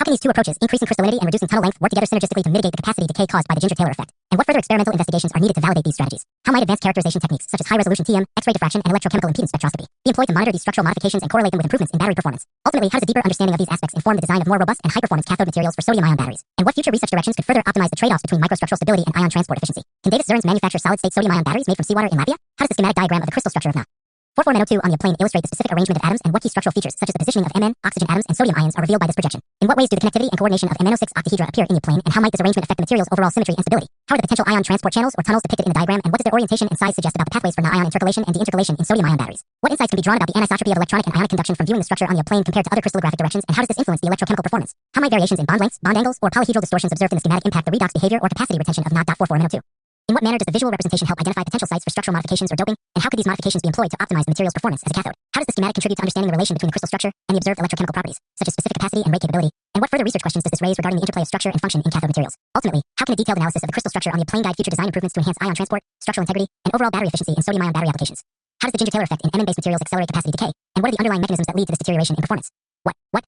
How can these two approaches, increasing crystallinity and reducing tunnel length, work together synergistically to mitigate the capacity decay caused by the Ginger-Taylor effect? And what further experimental investigations are needed to validate these strategies? How might advanced characterization techniques, such as high-resolution TM, X-ray diffraction, and electrochemical impedance spectroscopy, be employed to monitor these structural modifications and correlate them with improvements in battery performance? Ultimately, how does a deeper understanding of these aspects inform the design of more robust and high-performance cathode materials for sodium-ion batteries? And what future research directions could further optimize the trade-offs between microstructural stability and ion transport efficiency? Can Davis Zurns manufacture solid-state sodium-ion batteries made from seawater in Latvia? How does the schematic diagram of the crystal structure of Na. 44-2 on the plane illustrate the specific arrangement of atoms and what key structural features, such as the positioning of Mn, oxygen atoms, and sodium ions, are revealed by this projection? In what ways do the connectivity and coordination of MnO6 octahedra appear in the plane, and how might this arrangement affect the material's overall symmetry and stability? How are the potential ion transport channels or tunnels depicted in the diagram, and what does their orientation and size suggest about the pathways for Na-ion intercalation and deintercalation in sodium-ion batteries? What insights can be drawn about the anisotropy of electronic and ionic conduction from viewing the structure on the plane compared to other crystallographic directions, and how does this influence the electrochemical performance? How might variations in bond lengths, bond angles, or polyhedral distortions observed in the schematic impact the redox behavior or capacity retention of Na.44-2? In what manner does the visual representation help identify potential sites for structural modifications or doping, and how could these modifications be employed to optimize the material's performance as a cathode? How does the schematic contribute to understanding the relation between the crystal structure and the observed electrochemical properties, such as specific capacity and rate capability? And what further research questions does this raise regarding the interplay of structure and function in cathode materials? Ultimately, how can a detailed analysis of the crystal structure on the plane guide future design improvements to enhance ion transport, structural integrity, and overall battery efficiency in sodium-ion battery applications? How does the Ginger-Taylor effect in Mn-based materials accelerate capacity decay, and what are the underlying mechanisms that lead to this deterioration in performance? What